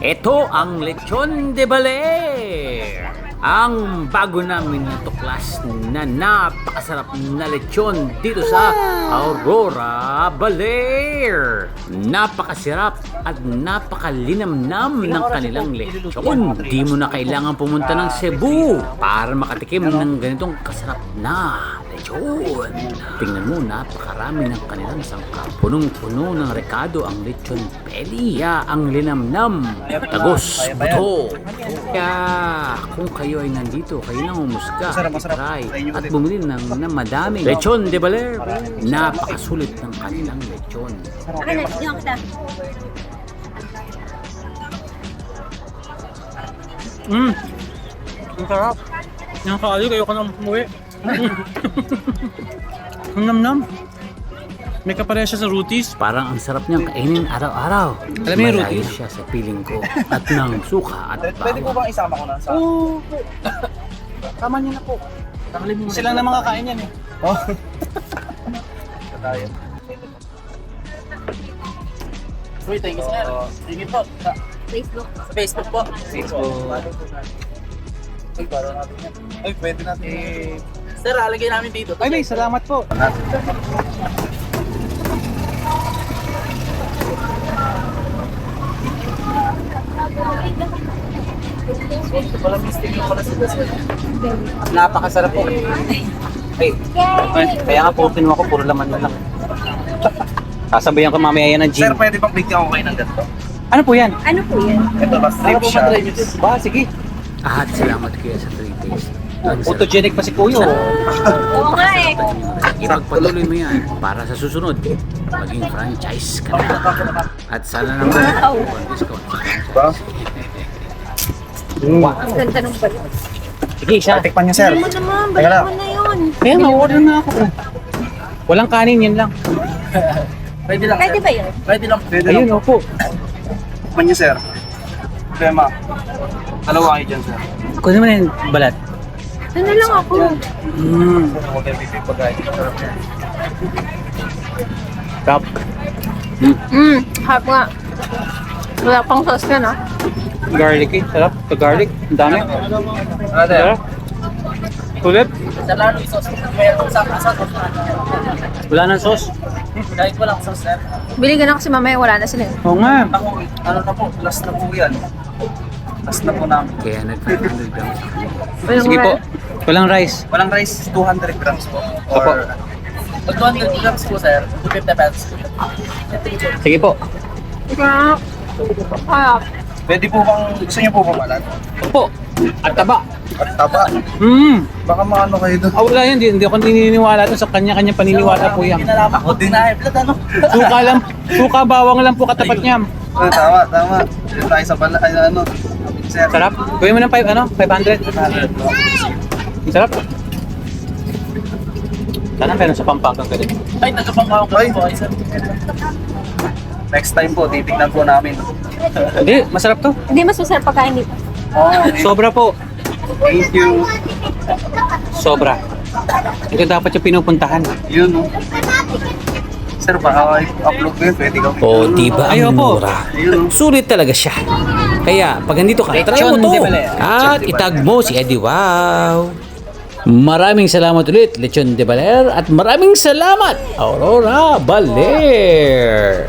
Ito ang Lechon de Baler. Ang bago namin natuklas na napakasarap na lechon dito sa Aurora, Baler. Napakasarap at napakalinamnam ng kanilang lechon. Di mo na kailangan pumunta ng Cebu para makatikim ng ganitong kasarap na lechon. Tingnan mo, napakarami ng kanilang sangkap. Punong-puno ng rekado ang lechon pelia, ang linamnam, tagos, buto. Kaya kung kayo ay nandito, kayo nang umusga, try at bumili ng madaming Lechon de Baler. Napakasulit ng kanilang lechon. Akin na, diyan kita. Ang sarap. Nakakaalig, ayoko nang umuwi. Ang namnam. May kapareha siya sa Rutis. Parang ang sarap niyang kainin araw-araw. Alam mo yung Malayo Rutis? siya sa piling ko at ng suka at Pwede po bawang. bang isama ko na sa... Oo. Tama niyo na po. Sila na mga kain yan eh. Oh. Tayo. Uy, thank you sir. Sige po. Sa Facebook. Facebook po. Ay, para natin yan. Ay, pwede natin. Sir, alagay namin dito. Ay, may salamat po. Wala mistake yung pala sila sir. Napakasarap po. Ay, kaya nga po kinuha ko, puro laman na lang. Sasabayan ko mamaya yan ng Sir, gin. pwede bang bigyan ko kayo ng ganito? Ano po yan? Ano po yan? Ito ba, strip siya. Ba, sige. At salamat kayo sa 3 days. Ang sarap. Photogenic pa si Kuya. Oo nga eh. Ipagpatuloy mo yan para sa susunod maging franchise ka na. At sana naman discount sa Ba? Ang ganda ng balik. Sige, siya. Tikpan niyo, sir. Balik mo naman, Teka balik lang. mo na yun. Kaya na-order na ako. Walang kanin, yan lang. Pwede lang, Pwede sir. ba yun? Pwede lang. Pwede lang. Ayun, opo. Tikpan niyo, sir. Problema. Dalawa kayo dyan, sir. Kunin mo na yung balat. Ano lang ako? Huwag kayo pipipagay. Sarap yan. Top. Harap nga. Wala pang sauce ka, no? Garlic eh. Sarap. Ka-garlic. Ang dami. Ate. Sarap. Kulit. Sa lalo sauce. Mayroon sa kasat. Wala nang sauce. Kahit walang sauce, sir. Bili ka na kasi mamaya wala na sila. Oo nga. Ako, ano na po, last na po yan. Last na po namin. Kaya nag-500 grams. Sige po. Walang rice. Walang rice, 200 grams po. Opo. Or, pag 200 grams po, sir, 250 pesos. Sige po. Pwede po bang, gusto niyo po ba malat? Opo. At taba. At taba. Baka maano kayo doon. Wala yan. Hindi ako naniniwala doon sa kanya-kanya paniniwala po yan. Ako din na blood, ano? Suka lang. Suka bawang lang po katapat niya. Tama, tama. Dito tayo sa bala, ay, ano. Sir. Sarap. Gawin mo ng 500. Ang sarap. Sana meron sa Pampanga ganito. Ay, nagkapangkawang kami po, ay, sir. Next time po, titignan po namin. Hindi, masarap to. Hindi mas masarap pagkain dito. Oh, Sobra po. thank you. Sobra. Ito dapat yung pinupuntahan. Yun, no. Sir, baka upload ko yun, pwede ka. O, diba Ay, ang opo. mura? Ayun, no. Sulit talaga siya. Kaya, pag nandito ka, try mo Lechon to. de Baler. At itag mo si Eddie Wow. Maraming salamat ulit, Lechon de Baler. At maraming salamat, Aurora Baler.